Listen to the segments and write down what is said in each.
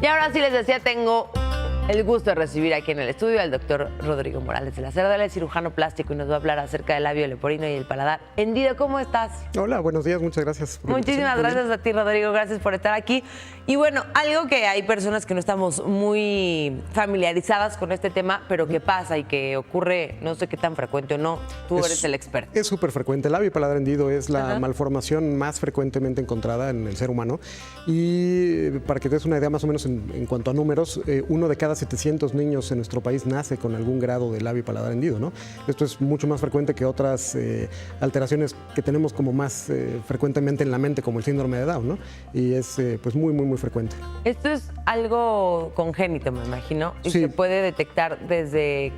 Y ahora sí les decía, tengo el gusto de recibir aquí en el estudio al doctor Rodrigo Morales de la Cerda, él es cirujano plástico y nos va a hablar acerca del labio leporino y el paladar hendido. ¿Cómo estás? Hola, buenos días, muchas gracias. Muchísimas gracias a ti, Rodrigo, gracias por estar aquí. Y bueno, algo que hay personas que no estamos muy familiarizadas con este tema, pero que pasa y que ocurre, no sé qué tan frecuente o no, tú eres el experto. Es súper frecuente, el labio y paladar hendido es la malformación más frecuentemente encontrada en el ser humano. Y para que te des una idea más o menos en cuanto a números, uno de cada 700 niños en nuestro país nace con algún grado de labio y paladar hendido, ¿no? Esto es mucho más frecuente que otras alteraciones que tenemos como más frecuentemente en la mente, como el síndrome de Down, ¿no? Y es pues muy frecuente. Esto es algo congénito, me imagino, y sí. Se puede detectar desde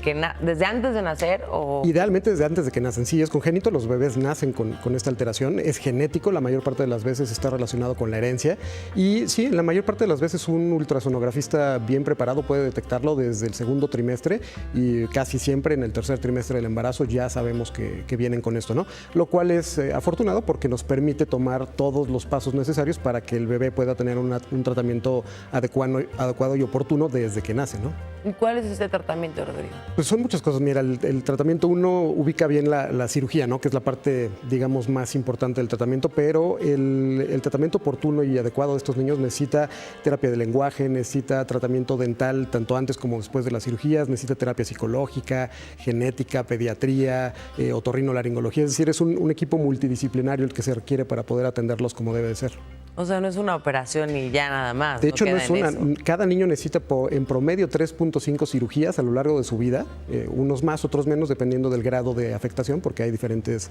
antes de nacer o... Idealmente desde antes de que nacen. Sí, es congénito, los bebés nacen con esta alteración, es genético, la mayor parte de las veces está relacionado con la herencia y sí, la mayor parte de las veces un ultrasonografista bien preparado puede detectarlo desde el segundo trimestre y casi siempre en el tercer trimestre del embarazo ya sabemos que vienen con esto, ¿no? Lo cual es afortunado porque nos permite tomar todos los pasos necesarios para que el bebé pueda tener un tratamiento adecuado y oportuno desde que nace, ¿no? ¿Y cuál es este tratamiento, Rodrigo? Pues son muchas cosas. Mira, el tratamiento uno ubica bien la cirugía, ¿no? Que es la parte, digamos, más importante del tratamiento, pero el tratamiento oportuno y adecuado de estos niños necesita terapia de lenguaje, necesita tratamiento dental, tanto antes como después de las cirugías, necesita terapia psicológica, genética, pediatría, otorrinolaringología, es decir, es un equipo multidisciplinario el que se requiere para poder atenderlos como debe de ser. O sea, no es una operación y ya nada más. De hecho, no es una. Cada niño necesita en promedio 3.5 cirugías a lo largo de su vida, unos más, otros menos, dependiendo del grado de afectación, porque hay diferentes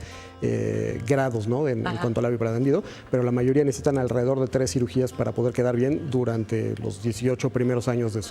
grados, ¿no? En cuanto al labio paladar hendido, pero la mayoría necesitan alrededor de 3 cirugías para poder quedar bien durante los 18 primeros años de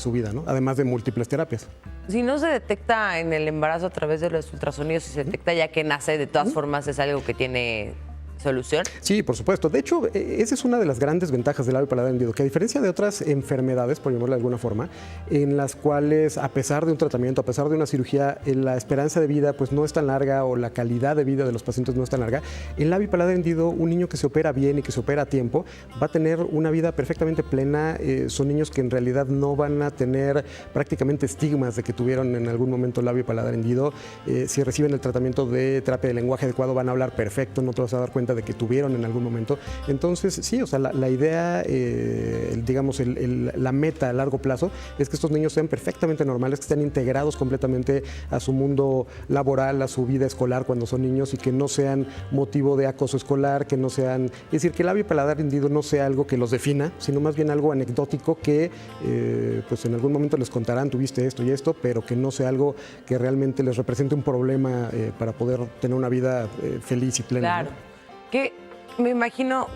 su vida, ¿no? Además de múltiples terapias. Si no se detecta en el embarazo a través de los ultrasonidos, si se detecta ya que nace, de todas formas es algo que tiene solución. Sí, por supuesto. De hecho, esa es una de las grandes ventajas del labio paladar hendido, que a diferencia de otras enfermedades, por llamarlo de alguna forma, en las cuales a pesar de un tratamiento, a pesar de una cirugía, la esperanza de vida pues no es tan larga o la calidad de vida de los pacientes no es tan larga, el labio paladar hendido, un niño que se opera bien y que se opera a tiempo, va a tener una vida perfectamente plena. Son niños que en realidad no van a tener prácticamente estigmas de que tuvieron en algún momento labio paladar hendido. Si reciben el tratamiento de terapia de lenguaje adecuado, van a hablar perfecto, no te vas a dar cuenta de que tuvieron en algún momento. Entonces, sí, o sea, la idea, digamos, la meta a largo plazo es que estos niños sean perfectamente normales, que estén integrados completamente a su mundo laboral, a su vida escolar cuando son niños y que no sean motivo de acoso escolar, que no sean... Es decir, que el labio paladar hendido no sea algo que los defina, sino más bien algo anecdótico que, pues en algún momento les contarán, tuviste esto y esto, pero que no sea algo que realmente les represente un problema para poder tener una vida feliz y plena. Claro. ¿No? Que me imagino,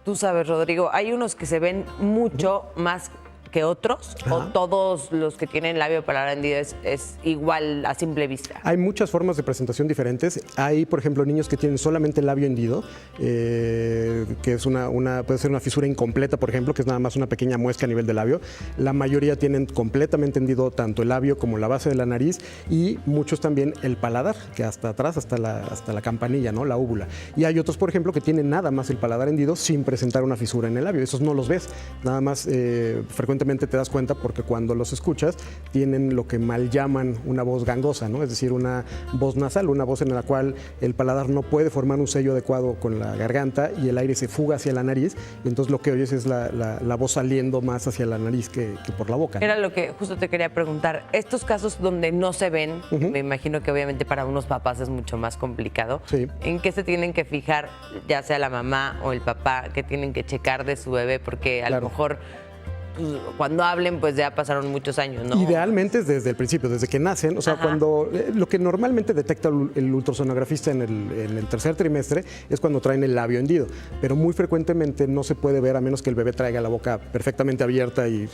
tú sabes, Rodrigo, hay unos que se ven mucho más que otros, o todos los que tienen labio paladar hendido es igual a simple vista. Hay muchas formas de presentación diferentes. Hay, por ejemplo, niños que tienen solamente el labio hendido, que es puede ser una fisura incompleta, por ejemplo, que es nada más una pequeña muesca a nivel del labio. La mayoría tienen completamente hendido tanto el labio como la base de la nariz y muchos también el paladar, que hasta atrás, hasta la campanilla, ¿no? La úvula. Y hay otros, por ejemplo, que tienen nada más el paladar hendido sin presentar una fisura en el labio. Esos no los ves. Nada más frecuentemente te das cuenta porque cuando los escuchas tienen lo que mal llaman una voz gangosa, ¿no? Es decir, una voz nasal, una voz en la cual el paladar no puede formar un sello adecuado con la garganta y el aire se fuga hacia la nariz y entonces lo que oyes es la voz saliendo más hacia la nariz que por la boca, ¿no? Era lo que justo te quería preguntar. Estos casos donde no se ven, me imagino que obviamente para unos papás es mucho más complicado. Sí. ¿En qué se tienen que fijar, ya sea la mamá o el papá, que tienen que checar de su bebé? Porque a lo mejor pues, cuando hablen, pues ya pasaron muchos años, ¿no? Idealmente es desde el principio, desde que nacen. O sea, cuando lo que normalmente detecta el ultrasonografista en el tercer trimestre es cuando traen el labio hendido. Pero muy frecuentemente no se puede ver a menos que el bebé traiga la boca perfectamente abierta y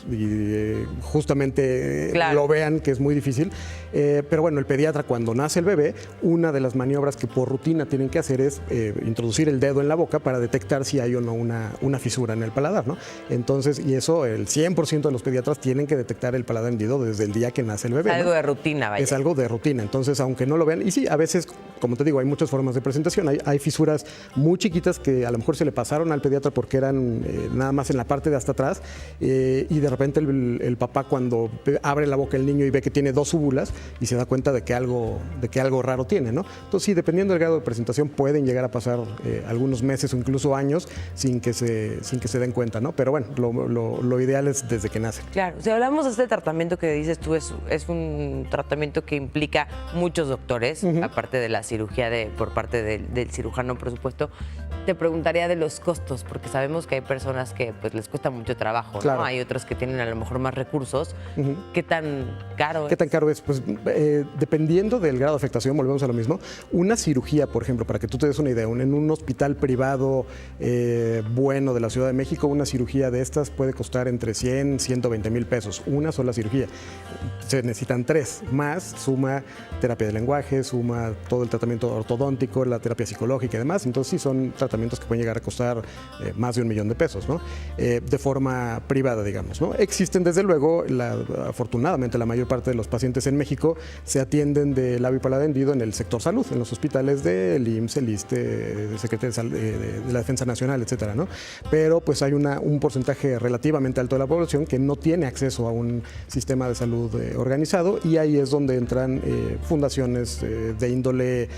justamente lo vean, que es muy difícil. Pero bueno, el pediatra cuando nace el bebé, una de las maniobras que por rutina tienen que hacer es introducir el dedo en la boca para detectar si hay o no una fisura en el paladar, ¿no? Entonces, y eso el 100% de los pediatras tienen que detectar el paladar hendido desde el día que nace el bebé. Es algo ¿no? de rutina, vaya. Es algo de rutina. Entonces, aunque no lo vean, y sí, a veces, como te digo, hay muchas formas de presentación. Hay fisuras muy chiquitas que a lo mejor se le pasaron al pediatra porque eran nada más en la parte de hasta atrás, y de repente el papá, cuando abre la boca el niño y ve que tiene 2 úvulas y se da cuenta de que algo raro tiene, ¿no? Entonces, sí, dependiendo del grado de presentación, pueden llegar a pasar algunos meses o incluso años sin que se den cuenta, ¿no? Pero bueno, lo ideal es desde que nace. Claro, si hablamos de este tratamiento que dices tú, es un tratamiento que implica muchos doctores, aparte de la cirugía por parte del cirujano, por supuesto. Te preguntaría de los costos, porque sabemos que hay personas que pues les cuesta mucho trabajo, Claro. ¿no? Hay otras que tienen a lo mejor más recursos. ¿Qué tan caro es? ¿Qué tan caro es? Pues dependiendo del grado de afectación, volvemos a lo mismo. Una cirugía, por ejemplo, para que tú te des una idea, en un hospital privado bueno de la Ciudad de México, una cirugía de estas puede costar entre 100 y 120 mil pesos. Una sola cirugía. Se necesitan 3, más suma terapia de lenguaje, suma todo el tratamiento ortodóntico, la terapia psicológica y demás. Entonces sí son tratamientos que pueden llegar a costar más de $1 millón, ¿no? De forma privada, digamos, ¿no? Existen, desde luego, afortunadamente, la mayor parte de los pacientes en México se atienden de labio y paladar hendido en el sector salud, en los hospitales del IMSS, el ISSSTE, de Secretaría de la Defensa Nacional, etcétera, ¿no? Pero pues hay un porcentaje relativamente alto de la población que no tiene acceso a un sistema de salud organizado, y ahí es donde entran fundaciones de índole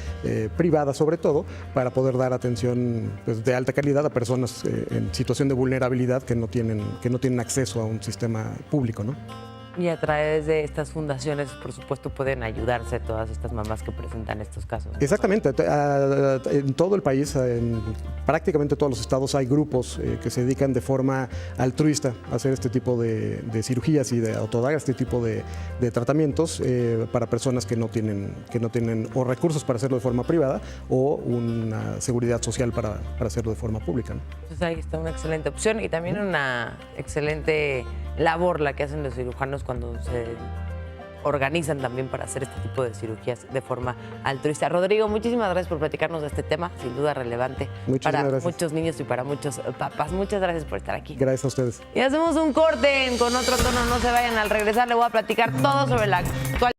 privada, sobre todo, para poder dar atención pues, de alta calidad a personas en situación de vulnerabilidad que no tienen acceso a un sistema público, ¿no? Y a través de estas fundaciones, por supuesto, pueden ayudarse todas estas mamás que presentan estos casos, ¿no? Exactamente. En todo el país, en prácticamente todos los estados, hay grupos que se dedican de forma altruista a hacer este tipo de cirugías y de autodar este tipo de tratamientos para personas que no tienen o recursos para hacerlo de forma privada o una seguridad social para hacerlo de forma pública, ¿no? Entonces ahí está una excelente opción y también una excelente labor la que hacen los cirujanos cuando se organizan también para hacer este tipo de cirugías de forma altruista. Rodrigo, muchísimas gracias por platicarnos de este tema, sin duda relevante para muchos niños y para muchos papás. Muchas gracias por estar aquí. Gracias a ustedes. Y hacemos un corte con otro tono, no se vayan. Al regresar le voy a platicar todo sobre la actual